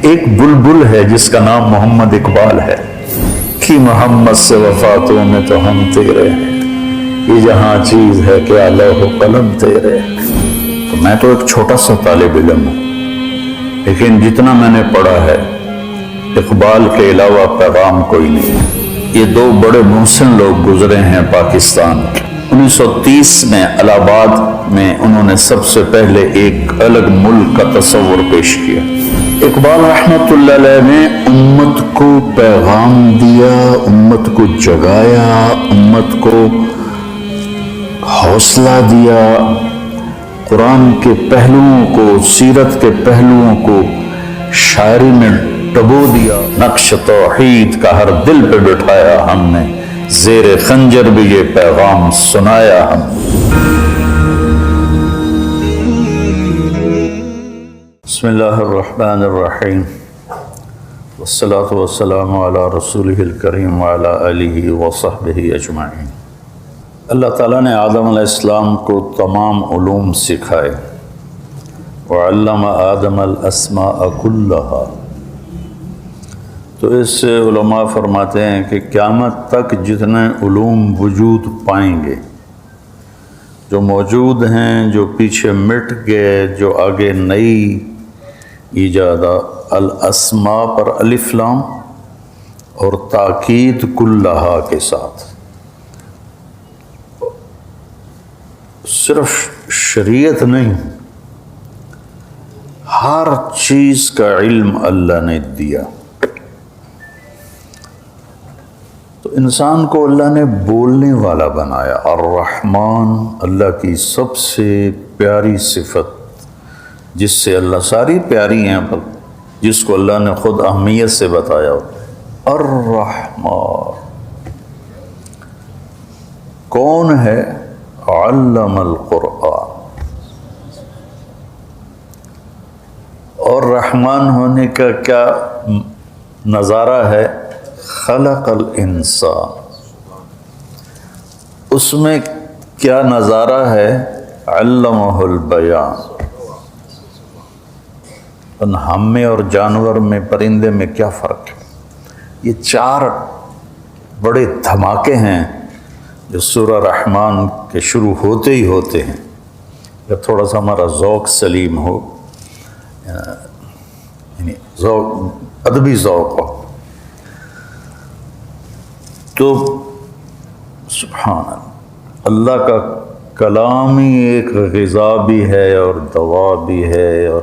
ایک بلبل ہے جس کا نام محمد اقبال ہے کہ محمد سے وفاتوں میں تو ہم تیرے ہیں، یہ جہاں چیز ہے کیا لوح و قلم تیرے ہیں۔ تو میں تو ایک چھوٹا سا طالب علم ہوں، لیکن جتنا میں نے پڑھا ہے اقبال کے علاوہ پیغام کوئی نہیں ہے۔ یہ دو بڑے محسن لوگ گزرے ہیں پاکستان کے۔ 1930 میں الہ آباد میں انہوں نے سب سے پہلے ایک الگ ملک کا تصور پیش کیا۔ اقبال رحمت اللہ علیہ نے امت کو پیغام دیا، امت کو جگایا، امت کو حوصلہ دیا، قرآن کے پہلوؤں کو، سیرت کے پہلوؤں کو شاعری میں ڈبو دیا۔ نقش توحید کا ہر دل پہ بٹھایا ہم نے، زیر خنجر بھی یہ پیغام سنایا ہم۔ بسم اللہ الرحمن الرحیم، والصلاة والسلام علی رسولہ الکریم وعلی آلہ وصحبہ اجمعین۔ اللہ تعالیٰ نے آدم علیہ السلام کو تمام علوم سکھائے، وعلم آدم الاسماء کلہا۔ تو اس سے علماء فرماتے ہیں کہ قیامت تک جتنے علوم وجود پائیں گے، جو موجود ہیں، جو پیچھے مٹ گئے، جو آگے نئی ایجادہ، الاسماء پر الف لام اور تاکید کلہا کے ساتھ، صرف شریعت نہیں، ہر چیز کا علم اللہ نے دیا۔ تو انسان کو اللہ نے بولنے والا بنایا۔ الرحمن اللہ کی سب سے پیاری صفت، جس سے اللہ ساری پیاری ہیں، پر جس کو اللہ نے خود اہمیت سے بتایا، الرحمن کون ہے؟ علم القرآن۔ اور رحمان ہونے کا کیا نظارہ ہے؟ خلق الانسان۔ اس میں کیا نظارہ ہے؟ علمہ البیان۔ ہم میں اور جانور میں، پرندے میں کیا فرق ہے؟ یہ چار بڑے دھماکے ہیں جو سورہ رحمان کے شروع ہوتے ہی ہوتے ہیں۔ جب تھوڑا سا ہمارا ذوق سلیم ہو، یعنی ذوق، ادبی ذوق ہو، تو سبحان اللہ کا کلام ہی ایک غذا بھی ہے اور دوا بھی ہے اور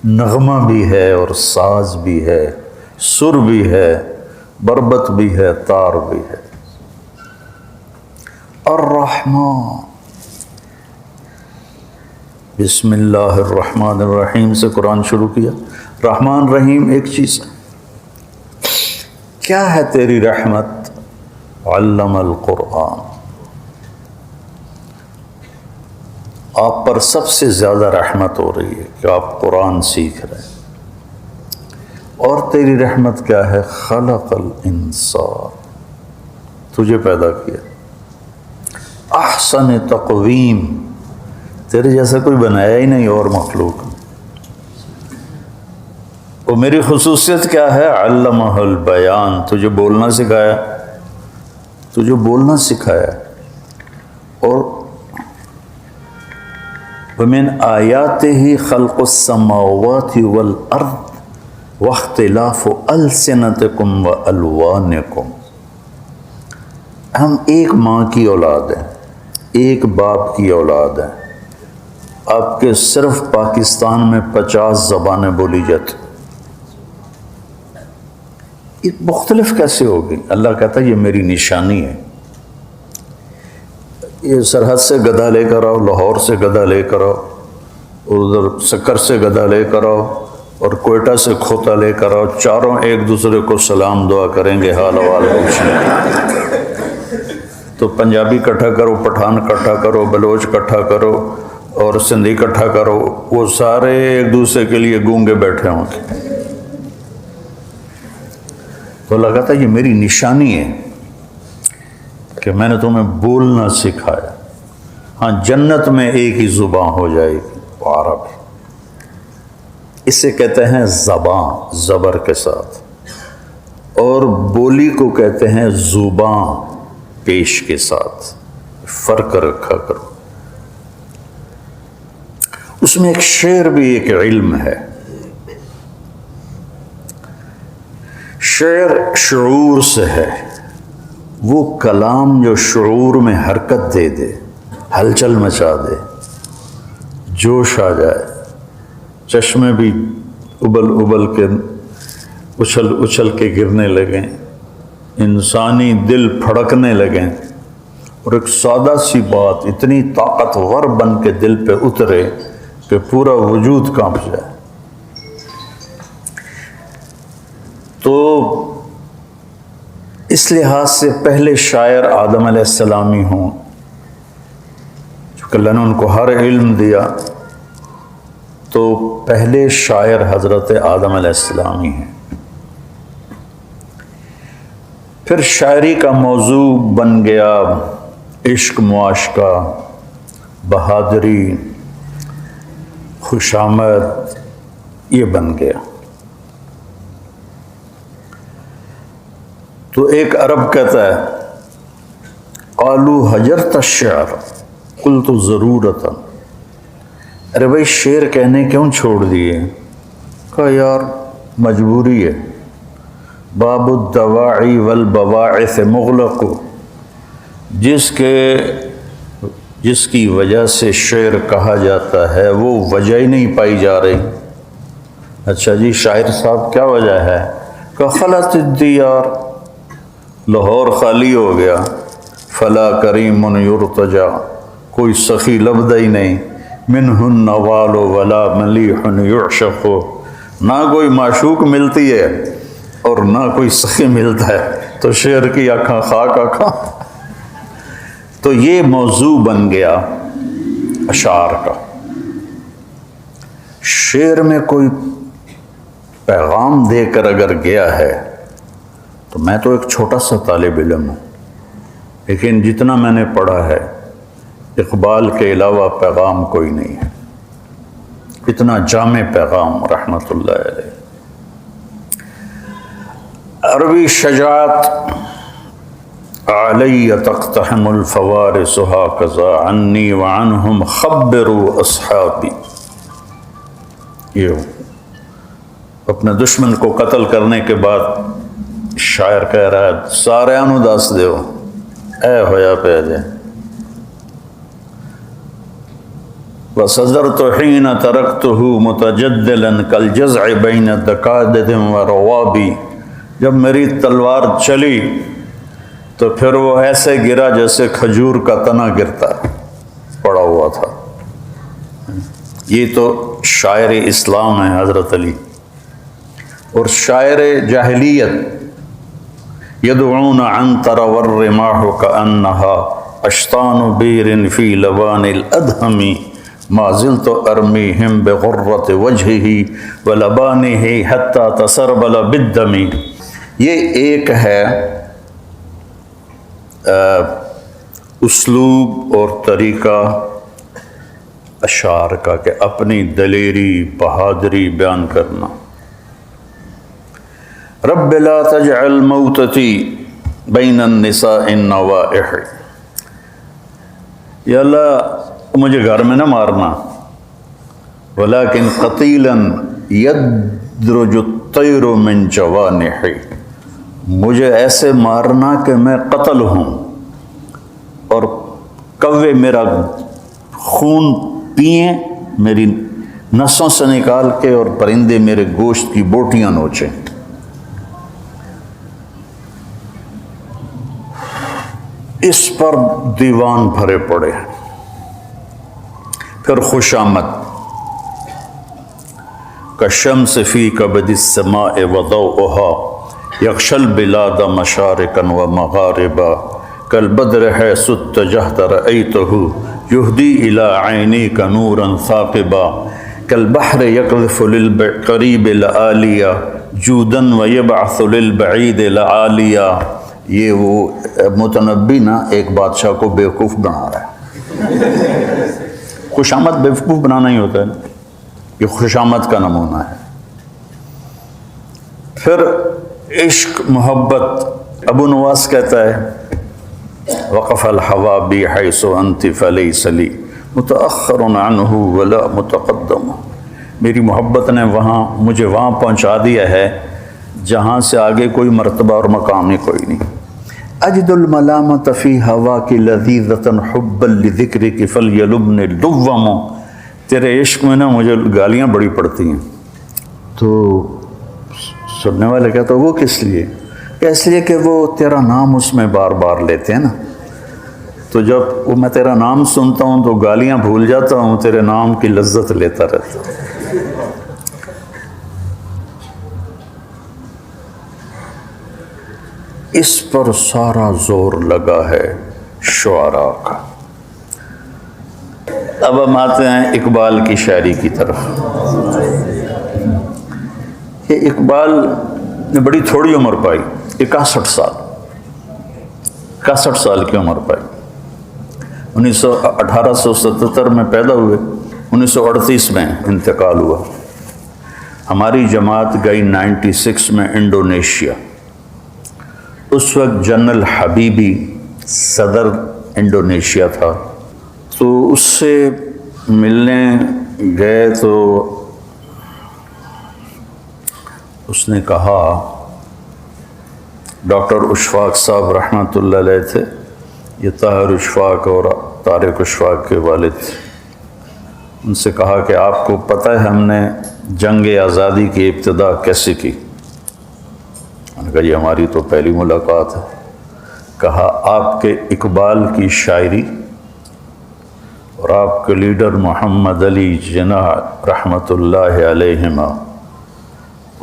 نغمہ بھی ہے اور ساز بھی ہے، سر بھی ہے، بربط بھی ہے، تار بھی ہے۔ الرحمن، بسم اللہ الرحمن الرحیم سے قرآن شروع کیا۔ رحمان رحیم ایک چیز ہے۔ کیا ہے تیری رحمت؟ علم القرآن۔ آپ پر سب سے زیادہ رحمت ہو رہی ہے کہ آپ قرآن سیکھ رہے ہیں۔ اور تیری رحمت کیا ہے؟ خلق الانسان، تجھے پیدا کیا احسن تقویم، تیرے جیسا کوئی بنایا ہی نہیں اور مخلوق۔ اور میری خصوصیت کیا ہے؟ علمہ البیان، تجھے بولنا سکھایا، تجھے بولنا سکھایا۔ اور وَمِنْ آيَاتِهِ خَلْقُ السَّمَاوَاتِ وَالْأَرْضِ وَاخْتِلَافُ أَلْسِنَتِكُمْ وَأَلْوَانِكُمْ۔ ہم ایک ماں کی اولاد ہیں، ایک باپ کی اولاد ہیں۔ آپ کے صرف پاکستان میں 50 زبانیں بولی جاتی، یہ مختلف کیسے ہوگی؟ اللہ کہتا ہے یہ میری نشانی ہے۔ یہ سرحد سے گدھا لے کر آؤ، لاہور سے گدھا لے کر آؤ، ادھر سکر سے گدھا لے کر آؤ، اور کوئٹہ سے کھوتا لے کر آؤ، چاروں ایک دوسرے کو سلام دعا کریں گے، حال حوال پوچھیں۔ تو پنجابی اکٹھا کرو، پٹھان اکٹھا کرو، بلوچ اکٹھا کرو اور سندھی اکٹھا کرو، وہ سارے ایک دوسرے کے لیے گونگے بیٹھے ہوں گے۔ تو اللہ کہتا ہے یہ میری نشانی ہے کہ میں نے تمہیں بولنا سکھایا۔ ہاں، جنت میں ایک ہی زبان ہو جائے گی، عربی، اسے کہتے ہیں زبان زبر کے ساتھ، اور بولی کو کہتے ہیں زباں پیش کے ساتھ، فرق رکھا کرو۔ اس میں ایک شعر بھی ایک علم ہے۔ شعر شعور سے ہے، وہ کلام جو شعور میں حرکت دے دے، ہلچل مچا دے، جوش آ جائے، چشمے بھی ابل ابل کے اچھل اچھل کے گرنے لگیں، انسانی دل پھڑکنے لگیں، اور ایک سادہ سی بات اتنی طاقتور بن کے دل پہ اترے کہ پورا وجود کانپ جائے۔ تو اس لحاظ سے پہلے شاعر آدم علیہ السلام ہی ہوں، چونکہ اللہ نے ان کو ہر علم دیا، تو پہلے شاعر حضرت آدم علیہ السلام ہی ہیں۔ پھر شاعری کا موضوع بن گیا عشق، معاشقہ، بہادری، خوشامد، یہ بن گیا۔ تو ایک عرب کہتا ہے قالوا حجرت الشعر قلت ضرورتا، ارے بھائی شعر کہنے کیوں چھوڑ دیے؟ کہا یار مجبوری ہے، باب الدواعی والبواعث مغلق، جس کی وجہ سے شعر کہا جاتا ہے وہ وجہ ہی نہیں پائی جا رہی۔ اچھا جی شاعر صاحب کیا وجہ ہے؟ کہ خلت الدیار، لاہور خالی ہو گیا، فلا کریم یرتجا، کوئی سخی لبدہ ہی نہیں، منہ النوال ولا ملیح یعشق، نہ کوئی معشوق ملتی ہے اور نہ کوئی سخی ملتا ہے، تو شعر کی آنکھاں خاک آنکھاں۔ تو یہ موضوع بن گیا اشعار کا۔ شعر میں کوئی پیغام دے کر اگر گیا ہے، تو میں تو ایک چھوٹا سا طالب علم ہوں، لیکن جتنا میں نے پڑھا ہے اقبال کے علاوہ پیغام کوئی نہیں ہے، اتنا جامع پیغام رحمت اللہ علیہ۔ عربی شجاعت علی تقتحم الفوارس ہاکذا عنی وعنہم خبروا اصحابی، یہ اپنے دشمن کو قتل کرنے کے بعد شاعر کہہ رہا ہے سارے انو دس دیو اے ہویا پہ جے، وَصَدَرْتُ حِينَ تَرَكْتُهُ مُتَجَدِّلًا كَالْجَزْعِ بَيْنَ دَكَادِدٍ وَرَوَابِ، جب میری تلوار چلی تو پھر وہ ایسے گرا جیسے کھجور کا تنا گرتا پڑا ہوا تھا۔ یہ تو شاعر اسلام ہے حضرت علی۔ اور شاعر جاہلیت یدعون عنتر والرماح كأنها اشطان بیر فی لبان الادہم ما زلت ارمیہم بغرۃ وجہہ ولبانہ حتی تسربل بالدم۔ یہ ایک ہے اسلوب اور طریقہ اشعار کا کہ اپنی دلیری بہادری بیان کرنا۔ رب لا تجعل موتتی بین النساء النوائح، یا اللہ مجھے گھر میں نہ مارنا، ولیکن قتیلا یدرج الطیر من جوانحی، مجھے ایسے مارنا کہ میں قتل ہوں اور کوے میرا خون پئیں میری نسوں سے نکال کے، اور پرندے میرے گوشت کی بوٹیاں نوچیں۔ اس پر دیوان بھرے پڑے۔ پھر خوشامد، کالشمس فی کبد السماء وضوءها یغشی البلاد مشارقا ومغاربا کالبدر حیث اتجہت رأیتہ یہدی الی عینیک نورا ثاقبا کالبحر یقذف للقریب لآلیا جودا ویبعث للبعید لآلیا۔ یہ وہ متنبی نا ایک بادشاہ کو بیوقوف بنا رہا ہے۔ خوش آمد بیوقوف بنانا ہی ہوتا ہے نا۔ یہ خوشامد کا نمونہ ہے۔ پھر عشق محبت، ابو نواس کہتا ہے وقف الحوا بی حیث انت فلیس لی متأخر عنہ ولا متقدم، میری محبت نے مجھے وہاں پہنچا دیا ہے جہاں سے آگے کوئی مرتبہ اور مقام ہی کوئی نہیں۔ اجد الملامت فی ہواک لذیذۃ حبا لذکرک فلیلبن لوم، تیرے عشق میں نا مجھے گالیاں بڑی پڑتی ہیں۔ تو سننے والے کہتا وہ کس لیے؟ اس لیے کہ وہ تیرا نام اس میں بار بار لیتے ہیں نا، تو جب میں تیرا نام سنتا ہوں تو گالیاں بھول جاتا ہوں، تیرے نام کی لذت لیتا رہتا ہوں۔ اس پر سارا زور لگا ہے شعراء کا۔ اب ہم آتے ہیں اقبال کی شاعری کی طرف۔ یہ اقبال نے بڑی تھوڑی عمر پائی، 61 سال کی عمر پائی۔ 1877 میں پیدا ہوئے، 1938 میں انتقال ہوا۔ ہماری جماعت گئی 96 میں انڈونیشیا۔ اس وقت جنرل حبیبی صدر انڈونیشیا تھا، تو اس سے ملنے گئے تو اس نے کہا، ڈاکٹر اشفاق صاحب رحمۃ اللہ علیہ تھے، یہ طاہر اشفاق اور طارق اشفاق کے والد تھے، ان سے کہا کہ آپ کو پتہ ہے ہم نے جنگ آزادی کی ابتدا کیسے کی؟ میں نے کہا یہ ہماری تو پہلی ملاقات ہے۔ کہا آپ کے اقبال کی شاعری اور آپ کے لیڈر محمد علی جناح رحمۃ اللہ علیہما،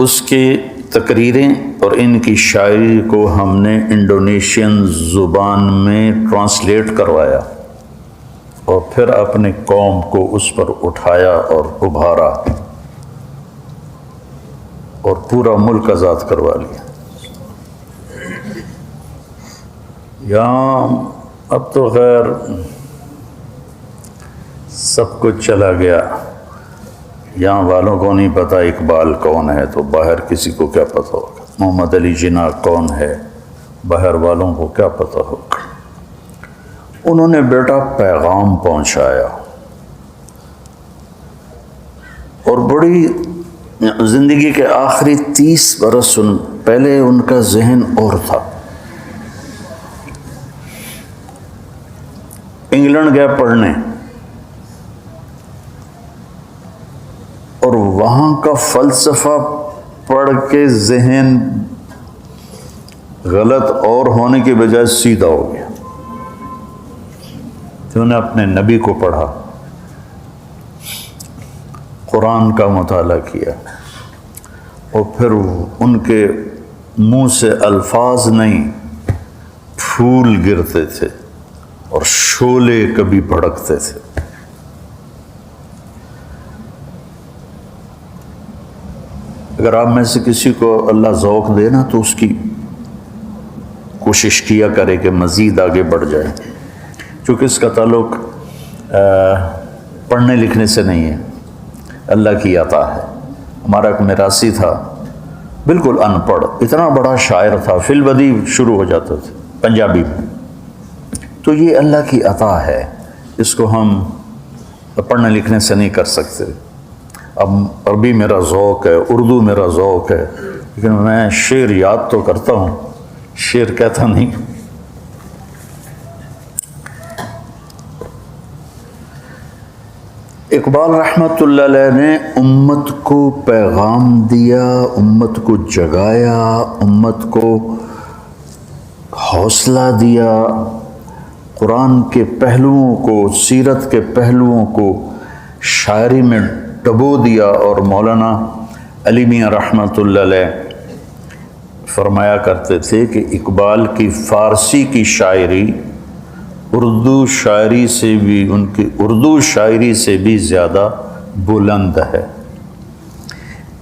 اس کی تقریریں اور ان کی شاعری کو ہم نے انڈونیشین زبان میں ٹرانسلیٹ کروایا اور پھر اپنے قوم کو اس پر اٹھایا اور ابھارا اور پورا ملک آزاد کروا لیا۔ یہاں اب تو خیر سب کچھ چلا گیا، یہاں والوں کو نہیں پتہ اقبال کون ہے، تو باہر کسی کو کیا پتہ ہوگا؟ محمد علی جناح کون ہے، باہر والوں کو کیا پتہ ہوگا؟ انہوں نے بیٹا پیغام پہنچایا، اور بڑی زندگی کے آخری 30 برس پہلے ان کا ذہن اور تھا۔ انگلینڈ گئے پڑھنے، اور وہاں کا فلسفہ پڑھ کے ذہن غلط اور ہونے کے بجائے سیدھا ہو گیا۔ تو انہوں نے اپنے نبی کو پڑھا، قرآن کا مطالعہ کیا، اور پھر ان کے منہ سے الفاظ نہیں، پھول گرتے تھے اور شعلے کبھی بھڑکتے تھے۔ اگر آپ میں سے کسی کو اللہ ذوق دے نا تو اس کی کوشش کیا کرے کہ مزید آگے بڑھ جائے، چونکہ اس کا تعلق پڑھنے لکھنے سے نہیں ہے، اللہ کی عطا ہے۔ ہمارا ایک میراثی تھا، بالکل ان پڑھ، اتنا بڑا شاعر تھا، فی البدی شروع ہو جاتا تھا پنجابی میں۔ تو یہ اللہ کی عطا ہے، اس کو ہم پڑھنے لکھنے سے نہیں کر سکتے۔ اب عربی میرا ذوق ہے، اردو میرا ذوق ہے، لیکن میں شعر یاد تو کرتا ہوں، شعر کہتا نہیں۔ اقبال رحمۃ اللہ علیہ نے امت کو پیغام دیا، امت کو جگایا، امت کو حوصلہ دیا، قرآن کے پہلوؤں کو، سیرت کے پہلوؤں کو شاعری میں ڈبو دیا۔ اور مولانا علی میاں رحمۃ اللہ علیہ فرمایا کرتے تھے کہ اقبال کی فارسی کی شاعری اردو شاعری سے بھی، ان کی اردو شاعری سے بھی زیادہ بلند ہے۔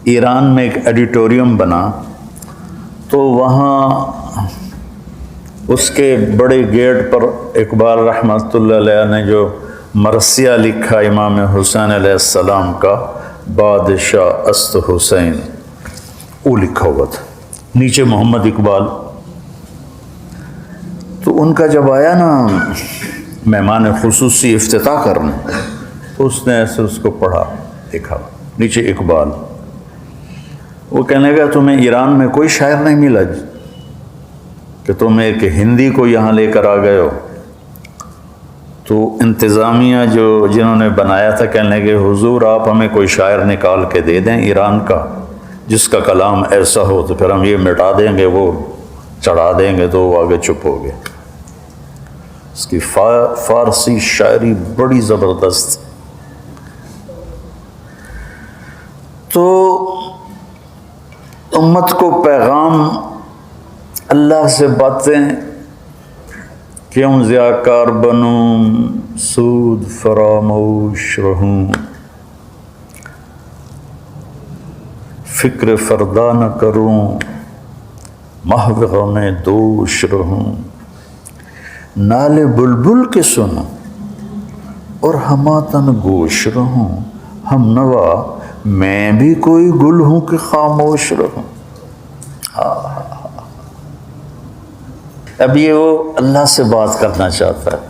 ایران میں ایک ایڈیٹوریم بنا تو وہاں اس کے بڑے گیٹ پر اقبال رحمۃ اللہ علیہ نے جو مرثیہ لکھا امام حسین علیہ السلام کا، بادشاہ است حسین، وہ لکھا ہوا تھا، نیچے محمد اقبال۔ تو ان کا جب آیا نا مہمان خصوصی افتتاح کرنا، تو اس نے ایسے اس کو پڑھا، لکھا نیچے اقبال۔ وہ کہنے لگا تمہیں ایران میں کوئی شاعر نہیں ملا کہ تم ایک ہندی کو یہاں لے کر آ گئے ہو؟ تو انتظامیہ جنہوں نے بنایا تھا کہنے لگے حضور آپ ہمیں کوئی شاعر نکال کے دے دیں ایران کا جس کا کلام ایسا ہو، تو پھر ہم یہ مٹا دیں گے، وہ چڑھا دیں گے۔ تو وہ آگے چپ ہو گئے۔ اس کی فارسی شاعری بڑی زبردست۔ تو امت کو پیغام اللہ سے باتیں، کیوں ضیاءکار بنوں سود فراموش رہوں، فکر فردا نہ کروں محو غم دوش رہوں، نالے بلبل کے سنوں اور ہماتن گوش رہوں، ہم نوا میں بھی کوئی گل ہوں کہ خاموش رہوں۔ اب یہ وہ اللہ سے بات کرنا چاہتا ہے،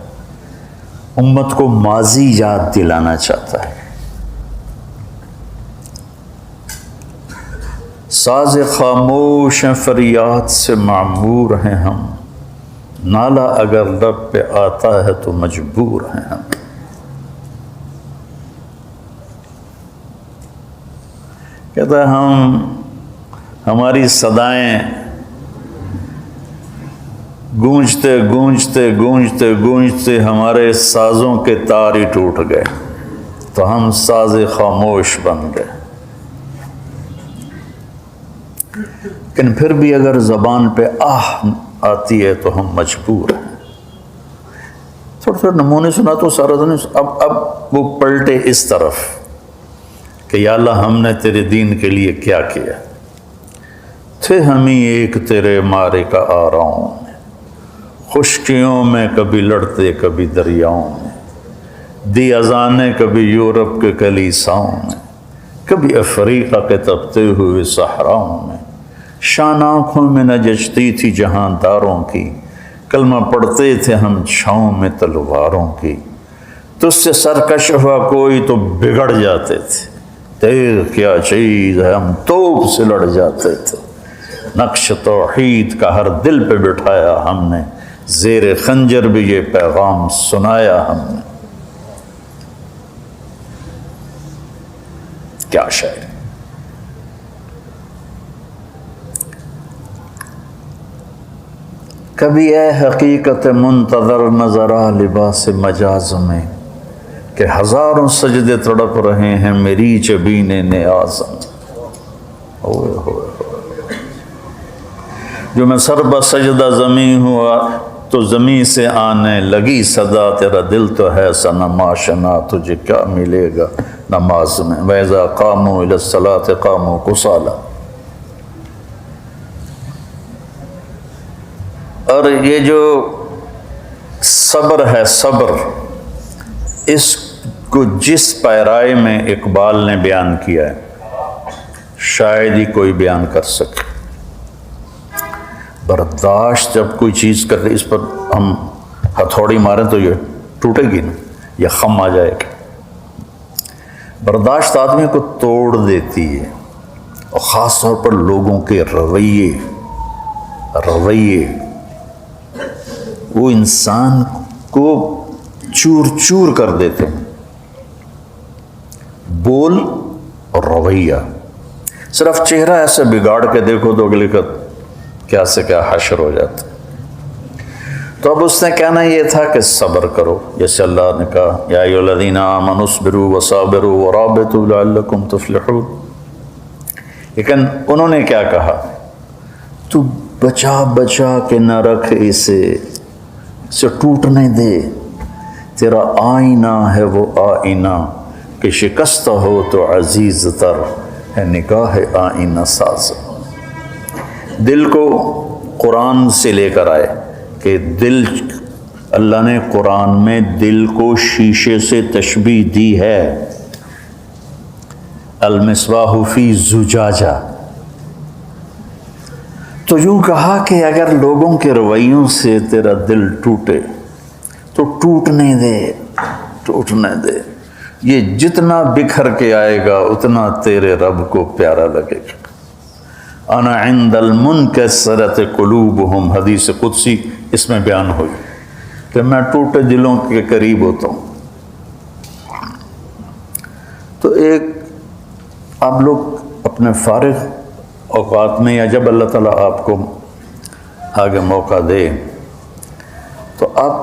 امت کو ماضی یاد دلانا چاہتا ہے۔ ساز خاموش ہیں فریاد سے معمور ہیں ہم، نالا اگر لب پہ آتا ہے تو مجبور ہیں ہم۔ کہتا ہے ہماری صدائیں گونجتے گونجتے گونجتے گونجتے ہمارے سازوں کے تار ہی ٹوٹ گئے، تو ہم ساز خاموش بن گئے۔ لیکن پھر بھی اگر زبان پہ آہ آتی ہے تو ہم مجبور ہیں۔ تھوڑے تھوڑے نمونے سنا تو سارا دن، اب وہ پلٹے اس طرف کہ یا اللہ ہم نے تیرے دین کے لیے کیا کیا، تھے ہم ہی ایک تیرے مارے کا آراؤں میں، خشکیوں میں کبھی لڑتے کبھی دریاؤں میں، دی اذانیں کبھی یورپ کے کلیساؤں میں، کبھی افریقہ کے تپتے ہوئے صحراؤں میں، شان آنکھوں میں نہ جچتی تھی جہانداروں کی، کلمہ پڑھتے تھے ہم چھاؤں میں تلواروں کی، تجھ سے سرکش ہوا کوئی تو بگڑ جاتے تھے، تیر کیا چیز ہے ہم توپ سے لڑ جاتے تھے، نقش توحید کا ہر دل پہ بٹھایا ہم نے، زیر خنجر بھی یہ پیغام سنایا ہم نے۔ کیا شاعری! کبھی اے حقیقت منتظر نظر آ لباس مجاز میں، کہ ہزاروں سجدے تڑپ رہے ہیں میری جبین نیاز میں۔ ہوئے ہوئے ہوئے، جو میں سر بسجدہ زمیں ہوا تو زمیں سے آنے لگی صدا، تیرا دل تو ہے سا نماشنا، تجھے کیا ملے گا نماز میں، وَإِذَا قَامُوا إِلَى الصَّلَاةِ قَامُوا كُسَالَىٰ۔ اور یہ جو صبر ہے، صبر، اس کو جس پیرائے میں اقبال نے بیان کیا ہے شاید ہی کوئی بیان کر سکے۔ برداشت جب کوئی چیز کر رہی، اس پر ہم ہتھوڑی ماریں تو یہ ٹوٹے گی نا، یا خم آ جائے گا۔ برداشت آدمی کو توڑ دیتی ہے، اور خاص طور پر لوگوں کے رویے وہ انسان کو چور چور کر دیتے ہیں۔ بول اور رویہ، صرف چہرہ ایسے بگاڑ کے دیکھو تو اگلے کا کیا سے کیا حشر ہو جاتا ہے۔ تو اب اس نے کہنا یہ تھا کہ صبر کرو، جیسے اللہ نے کہا یا ایھا الذین آمنوا اصبروا وصابروا ورابطوا لعلکم تفلحون۔ لیکن انہوں نے کیا کہا؟ تو بچا بچا کے نہ رکھ اسے ٹوٹنے دے، تیرا آئینہ ہے وہ آئینہ کہ شکستہ ہو تو عزیز تر ہے نگاہ آئینہ ساز۔ دل کو قرآن سے لے کر آئے کہ دل، اللہ نے قرآن میں دل کو شیشے سے تشبیہ دی ہے۔ المصباح فی زجاجہ۔ تو یوں کہا کہ اگر لوگوں کے رویوں سے تیرا دل ٹوٹے تو ٹوٹنے دے، یہ جتنا بکھر کے آئے گا اتنا تیرے رب کو پیارا لگے گا۔ انا عند المنکسرۃ قلوبہم، حدیث قدسی اس میں بیان ہوئی کہ میں ٹوٹے دلوں کے قریب ہوتا ہوں۔ تو ایک آپ لوگ اپنے فارغ اوقات میں یا جب اللہ تعالیٰ آپ کو آگے موقع دے تو آپ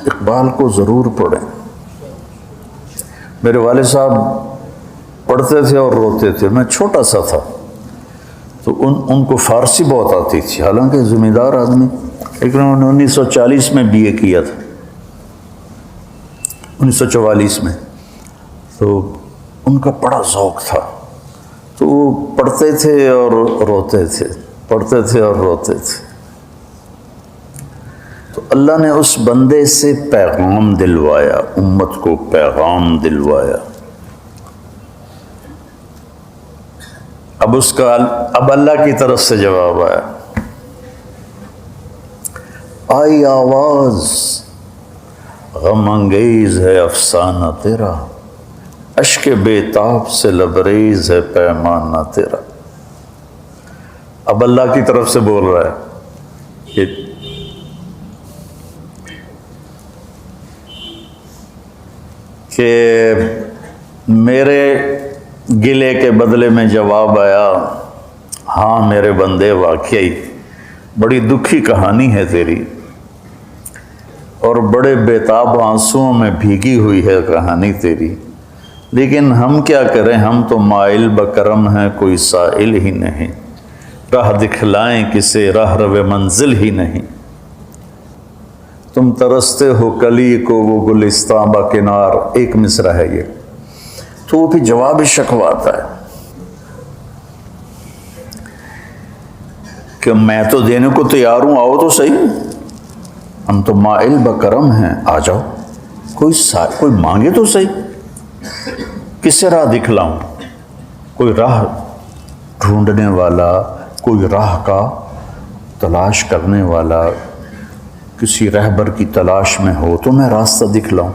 اقبال کو ضرور پڑھیں۔ میرے والد صاحب پڑھتے تھے اور روتے تھے، میں چھوٹا سا تھا تو ان کو فارسی بہت آتی تھی، حالانکہ ذمہ دار آدمی، لیکن انہوں نے 1940 میں BA کیا تھا، 1944 میں، تو ان کا بڑا ذوق تھا، تو وہ پڑھتے تھے اور روتے تھے، پڑھتے تھے اور روتے تھے۔ تو اللہ نے اس بندے سے پیغام دلوایا، امت کو پیغام دلوایا۔ اب اللہ کی طرف سے جواب آیا، آئی آواز غم انگیز ہے افسانہ تیرا، اشک بے تاب سے لبریز ہے پیمانہ تیرا۔ اب اللہ کی طرف سے بول رہا ہے کہ میرے گلے کے بدلے میں جواب آیا، ہاں میرے بندے واقعی بڑی دکھی کہانی ہے تیری، اور بڑے بےتاب آنسوؤں میں بھیگی ہوئی ہے کہانی تیری، لیکن ہم کیا کریں، ہم تو مائل بکرم ہیں، کوئی سائل ہی نہیں، راہ دکھلائیں کسے راہ رو منزل ہی نہیں، تم ترستے ہو کلی کو وہ گلستاں با کنار۔ ایک مصرع ہے یہ، تو وہ بھی جواب شکواتا ہے کہ میں تو دینے کو تیار ہوں، آؤ تو صحیح، ہم تو مائل بکرم ہیں، آ جاؤ، کوئی مانگے تو صحیح، کسے راہ دکھلاؤں، کوئی راہ ڈھونڈنے والا، کوئی راہ کا تلاش کرنے والا، کسی رہبر کی تلاش میں ہو تو میں راستہ دکھلاؤں۔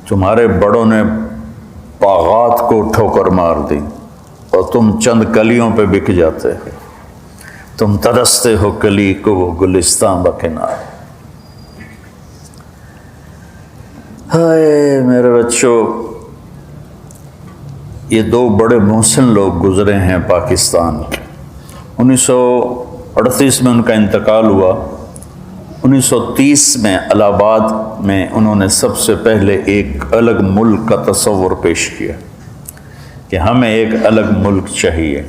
تمہارے بڑوں نے باغات کو ٹھوکر مار دی اور تم چند کلیوں پہ بک جاتے ہو، تم ترستے ہو کلی کو وہ گلستاں بکنار۔ ہائے میرے بچوں، یہ دو بڑے محسن لوگ گزرے ہیں پاکستان کے۔ 1938 میں ان کا انتقال ہوا، 1930 میں الہ آباد میں انہوں نے سب سے پہلے ایک الگ ملک کا تصور پیش کیا کہ ہمیں ایک الگ ملک چاہیے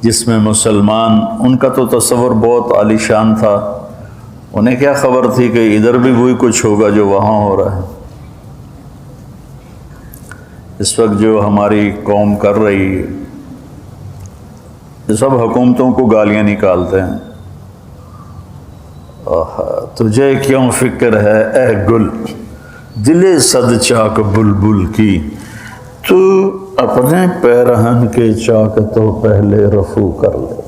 جس میں مسلمان، ان کا تو تصور بہت عالی شان تھا، انہیں کیا خبر تھی کہ ادھر بھی وہی کچھ ہوگا جو وہاں ہو رہا ہے۔ اس وقت جو ہماری قوم کر رہی ہے، یہ سب حکومتوں کو گالیاں نکالتے ہیں، تجھے کیوں فکر ہے اے گل دل صد چاک بلبل کی، تو اپنے پیرہن کے چاک تو پہلے رفو کر لے،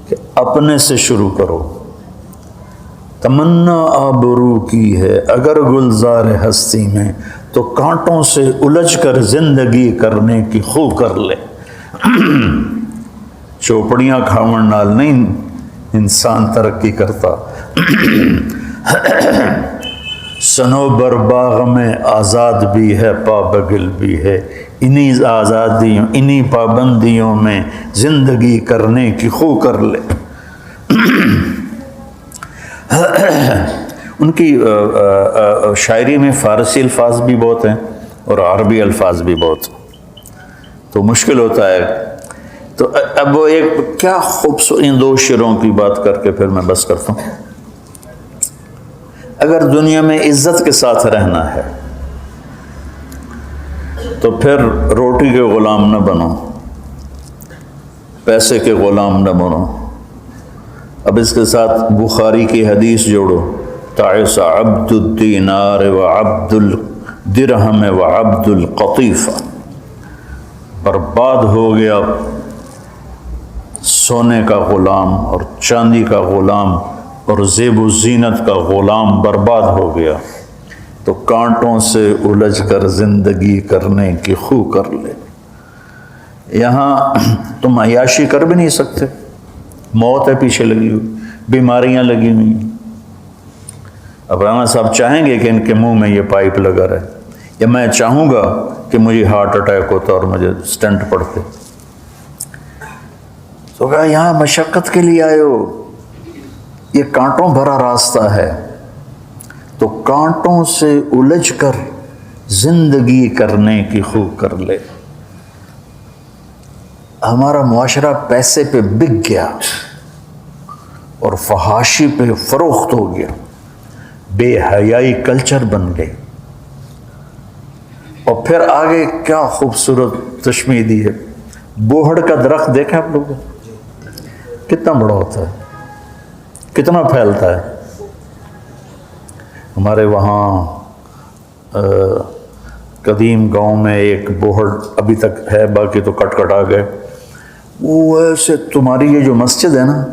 کہ اپنے سے شروع کرو۔ تمنا آبرو کی ہے اگر گلزار ہستی میں، تو کانٹوں سے الجھ کر زندگی کرنے کی خو کر لے۔ چوپڑیاں کھاون نال نہیں انسان ترقی کرتا، سنوبر باغ میں آزاد بھی ہے پابگل بھی ہے، انہی آزادیوں انہی پابندیوں میں زندگی کرنے کی خو کر لے۔ ان کی شاعری میں فارسی الفاظ بھی بہت ہیں اور عربی الفاظ بھی بہت، تو مشکل ہوتا ہے۔ تو اب وہ ایک کیا خوبصورت ان دو شعروں کی بات کر کے پھر میں بس کرتا ہوں۔ اگر دنیا میں عزت کے ساتھ رہنا ہے تو پھر روٹی کے غلام نہ بنو، پیسے کے غلام نہ بنو۔ اب اس کے ساتھ بخاری کی حدیث جوڑو، تعس عبد الدینار و عبد درہم و عبد القطیفہ، برباد ہو گیا سونے کا غلام اور چاندی کا غلام اور زیب و زینت کا غلام برباد ہو گیا، تو کانٹوں سے الجھ کر زندگی کرنے کی خو کر لے۔ یہاں تم عیاشی کر بھی نہیں سکتے، موت ہے پیچھے لگی ہوئی، بیماریاں لگی ہوئی۔ اب رانا صاحب چاہیں گے کہ ان کے منہ میں یہ پائپ لگا رہے، یا میں چاہوں گا کہ مجھے ہارٹ اٹیک ہوتا اور مجھے سٹنٹ پڑتے؟ تو کہا یہاں مشقت کے لیے آئے ہو، یہ کانٹوں بھرا راستہ ہے، تو کانٹوں سے الجھ کر زندگی کرنے کی خو کر لے۔ ہمارا معاشرہ پیسے پہ بک گیا اور فحاشی پہ فروخت ہو گیا، بے حیائی کلچر بن گئی۔ اور پھر آگے کیا خوبصورت تشمیع دی ہے، بوہڑ کا درخت دیکھا آپ لوگوں، کتنا بڑا ہوتا ہے، کتنا پھیلتا ہے۔ ہمارے وہاں قدیم گاؤں میں ایک بوہڑ ابھی تک ہے، باقی تو کٹ کٹ آ گئے، وہ ایسے تمہاری یہ جو مسجد ہے نا،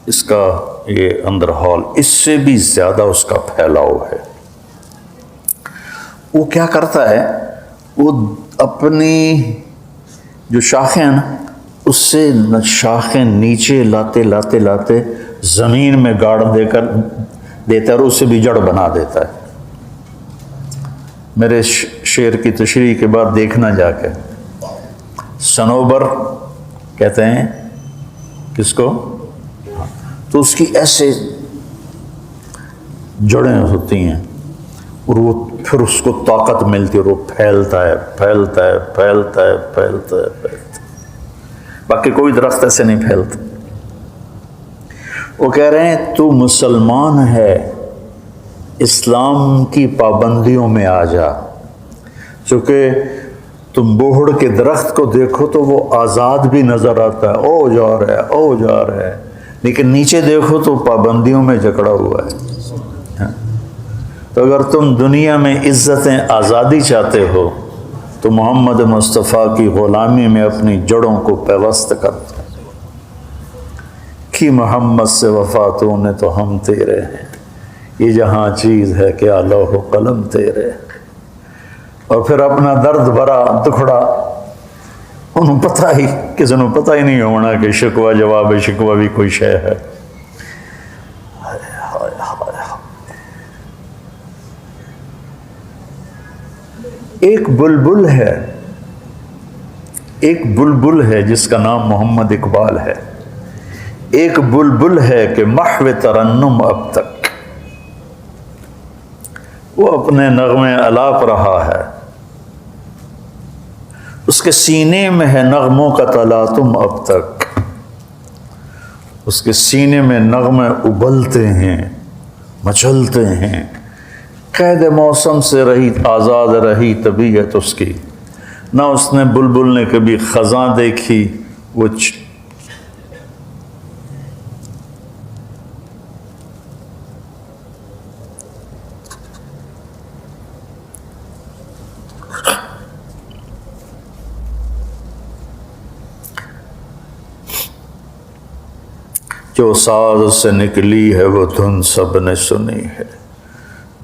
اس کا یہ اندر ہال، اس سے بھی زیادہ اس کا پھیلاؤ ہے۔ وہ کیا کرتا ہے، وہ اپنی جو شاخیں ہیں نا، اس سے شاخیں نیچے لاتے لاتے لاتے زمین میں گاڑ دے کر دیتا ہے اور اسے بھی جڑ بنا دیتا ہے۔ میرے شعر کی تشریح کے بعد دیکھنا جا کے، صنوبر کہتے ہیں کس کو، تو اس کی ایسے جڑیں ہوتی ہیں اور وہ پھر اس کو طاقت ملتی ہے اور وہ پھیلتا ہے پھیلتا ہے پھیلتا ہے پھیلتا ہے پھیلتا ہے، باقی کوئی درخت ایسے نہیں پھیلتا۔ وہ کہہ رہے ہیں تو مسلمان ہے، اسلام کی پابندیوں میں آ جا، چونکہ تم بوہڑ کے درخت کو دیکھو تو وہ آزاد بھی نظر آتا ہے، او جا رہا ہے او جا رہا ہے، لیکن نیچے دیکھو تو پابندیوں میں جکڑا ہوا ہے۔ تو اگر تم دنیا میں عزتیں آزادی چاہتے ہو تو محمد مصطفیٰ کی غلامی میں اپنی جڑوں کو پیوست کر دو۔ کی محمد سے وفاتوں نے تو ہم تیرے ہیں، یہ جہاں چیز ہے کیا لوح و قلم تیرے۔ اور پھر اپنا درد بھرا دکھڑا، انہوں پتہ ہی کسی نے پتہ ہی نہیں ہونا کہ شکوہ جواب شکوہ بھی کوئی شے ہے۔ ایک بلبل ہے، ایک بلبل ہے جس کا نام محمد اقبال ہے، ایک بلبل ہے کہ محو ترنم اب تک وہ اپنے نغمے الاپ رہا ہے، اس کے سینے میں ہے نغموں کا تلاطم اب تک، اس کے سینے میں نغمے ابلتے ہیں مچلتے ہیں، قید موسم سے رہی آزاد رہی طبیعت اس کی، نہ اس نے بلبل نے کبھی خزاں دیکھی، وہ جو ساز سے نکلی ہے وہ دھن سب نے سنی ہے،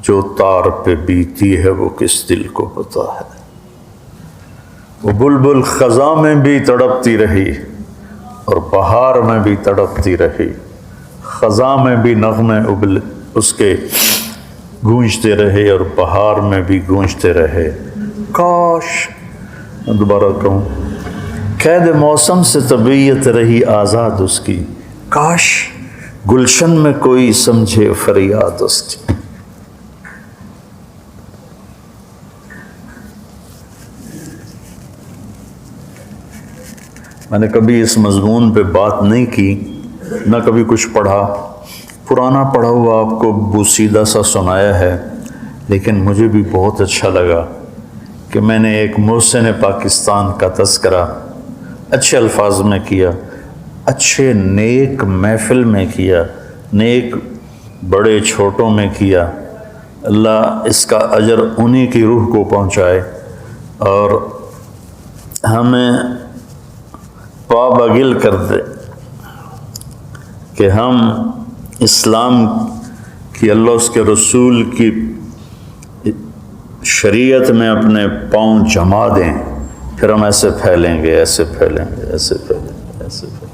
جو تار پہ بیتی ہے وہ کس دل کو پتا ہے۔ وہ بلبل خزاں میں بھی تڑپتی رہی اور بہار میں بھی تڑپتی رہی، خزاں میں بھی نغمے ابل اس کے گونجتے رہے اور بہار میں بھی گونجتے رہے۔ کاش، دوبارہ کہوں، قید موسم سے طبیعت رہی آزاد اس کی، کاش گلشن میں کوئی سمجھے فریاد اس کی۔ میں نے کبھی اس مضمون پہ بات نہیں کی، نہ کبھی کچھ پڑھا، پرانا پڑھا ہوا آپ کو بوسیدہ سا سنایا ہے، لیکن مجھے بھی بہت اچھا لگا کہ میں نے ایک محسن پاکستان کا تذکرہ اچھے الفاظ میں کیا، اچھے نیک محفل میں کیا، نیک بڑے چھوٹوں میں کیا، اللہ اس کا اجر انہی کی روح کو پہنچائے اور ہمیں پابگل کر دے کہ ہم اسلام کی، اللہ اس کے رسول کی شریعت میں اپنے پاؤں جما دیں، پھر ہم ایسے پھیلیں گے، ایسے پھیلیں گے، ایسے پھیلیں گے، ایسے پھیلیں گے۔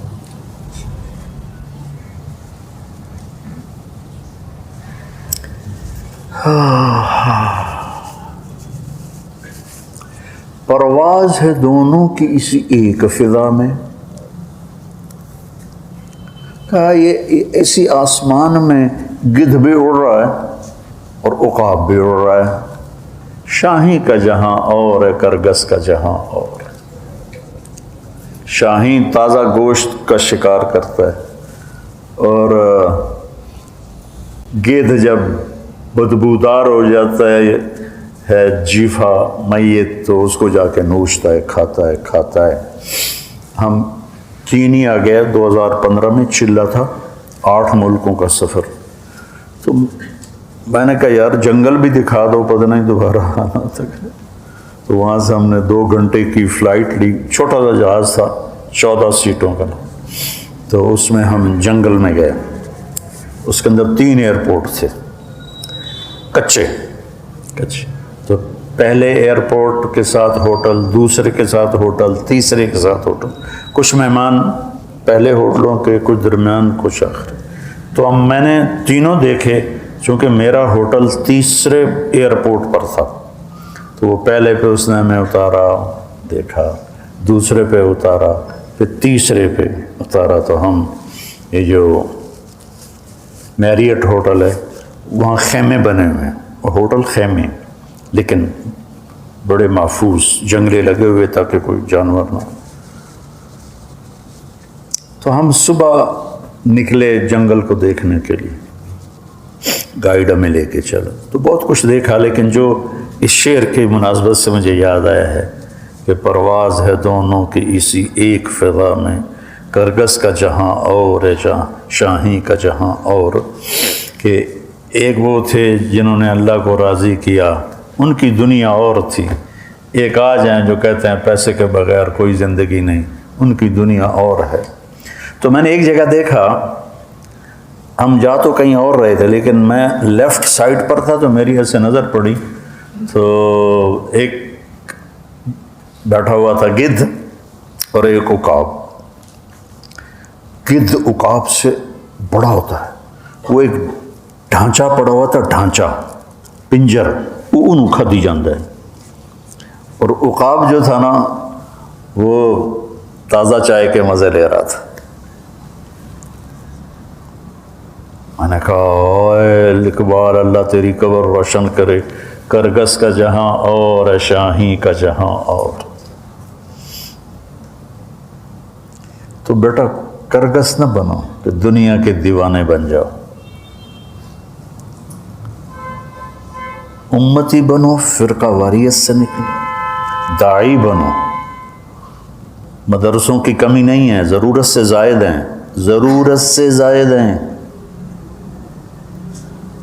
پرواز ہے دونوں کی اسی ایک فضا میں، کہا یہ ایسی آسمان میں گدھ بھی اڑ رہا ہے اور عقاب بھی اڑ رہا ہے، شاہی کا جہاں اور ہے، کرگس کا جہاں اور ہے۔ شاہین تازہ گوشت کا شکار کرتا ہے اور گدھ جب بدبودار ہو جاتا ہے جیفا میت تو اس کو جا کے نوچتا ہے، کھاتا ہے۔ ہم کینیا گئے 2015 میں، چلا تھا، 8 ملکوں کا سفر۔ تو میں نے کہا یار جنگل بھی دکھا دو، پتہ نہیں دوبارہ آنا تک۔ تو وہاں سے ہم نے 2 گھنٹے کی فلائٹ لی، چھوٹا سا جہاز تھا 14 سیٹوں کا، تو اس میں ہم جنگل میں گئے۔ اس کے اندر 3 ایئرپورٹ تھے، کچے۔ تو پہلے ایئرپورٹ کے ساتھ ہوٹل، دوسرے کے ساتھ ہوٹل، تیسرے کے ساتھ ہوٹل، کچھ مہمان پہلے ہوٹلوں کے، کچھ درمیان، کچھ آخر۔ تو اب میں نے تینوں دیکھے، چونکہ میرا ہوٹل تیسرے ایئرپورٹ پر تھا، تو وہ پہلے پہ اس نے ہمیں اتارا، دیکھا، دوسرے پہ اتارا، پھر تیسرے پہ اتارا۔ تو ہم یہ جو میریٹ ہوٹل ہے وہاں خیمے بنے ہوئے ہیں، وہ ہوٹل خیمے، لیکن بڑے محفوظ، جنگلے لگے ہوئے تاکہ کوئی جانور نہ۔ تو ہم صبح نکلے جنگل کو دیکھنے کے لیے، گائیڈ ہمیں لے کے چلا، تو بہت کچھ دیکھا، لیکن جو اس شعر کی مناسبت سے مجھے یاد آیا ہے کہ پرواز ہے دونوں کی اسی ایک فضا میں، کرگس کا جہاں اور ہے، شاہی کا جہاں اور۔ کہ ایک وہ تھے جنہوں نے اللہ کو راضی کیا، ان کی دنیا اور تھی۔ ایک آج ہیں جو کہتے ہیں پیسے کے بغیر کوئی زندگی نہیں، ان کی دنیا اور ہے۔ تو میں نے ایک جگہ دیکھا، ہم جا تو کہیں اور رہے تھے لیکن میں لیفٹ سائڈ پر تھا، تو میری ایسے نظر پڑی تو ایک بیٹھا ہوا تھا گدھ اور ایک عقاب۔ گدھ عقاب سے بڑا ہوتا ہے، وہ ایک ڈھانچہ پڑا ہوا تھا، ڈھانچہ، پنجر، وہ انہوں کھدی جاندہ ہے، اور عقاب جو تھا نا وہ تازہ چائے کے مزے لے رہا تھا۔ میں نے کہا اے اقبال، اللہ تیری قبر روشن کرے، کرگس کا جہاں اور ہے، شاہی کا جہاں اور۔ تو بیٹا کرگس نہ بنو کہ دنیا کے دیوانے بن جاؤ، امتی بنو، فرقہ واریت سے نکلو، داعی بنو۔ مدرسوں کی کمی نہیں ہے، ضرورت سے زائد ہیں، ضرورت سے زائد ہیں،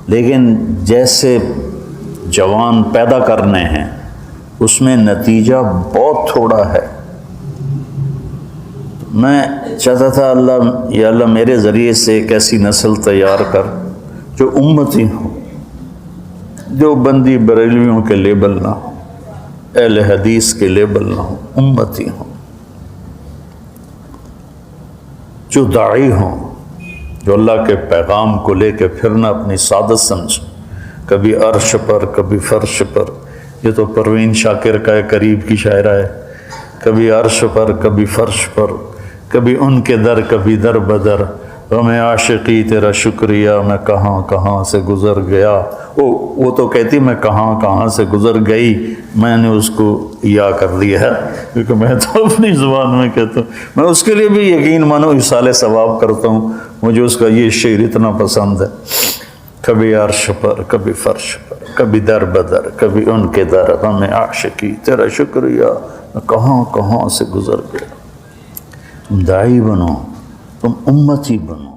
لیکن جیسے جوان پیدا کرنے ہیں اس میں نتیجہ بہت تھوڑا ہے۔ میں چاہتا تھا اللہ، یا اللہ میرے ذریعے سے ایک ایسی نسل تیار کر جو امتی ہو، جو بندی بریلویوں کے لیبل نہ ہو، اہل حدیث کے لیبل نہ ہو، امتی ہوں، جو داعی ہوں، جو اللہ کے پیغام کو لے کے پھرنا اپنی سعادت سمجھ، کبھی عرش پر کبھی فرش پر۔ یہ تو پروین شاکر کا ایک قریب کی شاعرہ ہے، کبھی عرش پر کبھی فرش پر، کبھی ان کے در کبھی در بدر، غم عاشقی تیرا شکریہ میں کہاں کہاں سے گزر گیا۔ وہ تو کہتی میں کہاں کہاں سے گزر گئی، میں نے اس کو یا کر دیا ہے، کیونکہ میں تو اپنی زبان میں کہتا ہوں۔ میں اس کے لیے بھی یقین مانو اصال ثواب کرتا ہوں، مجھے اس کا یہ شعر اتنا پسند ہے۔ کبھی عرش پر کبھی فرش پر، کبھی در بدر کبھی ان کے در، غم عاشقی تیرا شکریہ میں کہاں کہاں سے گزر گیا۔ تم داعی بنو، تم امتی بنو۔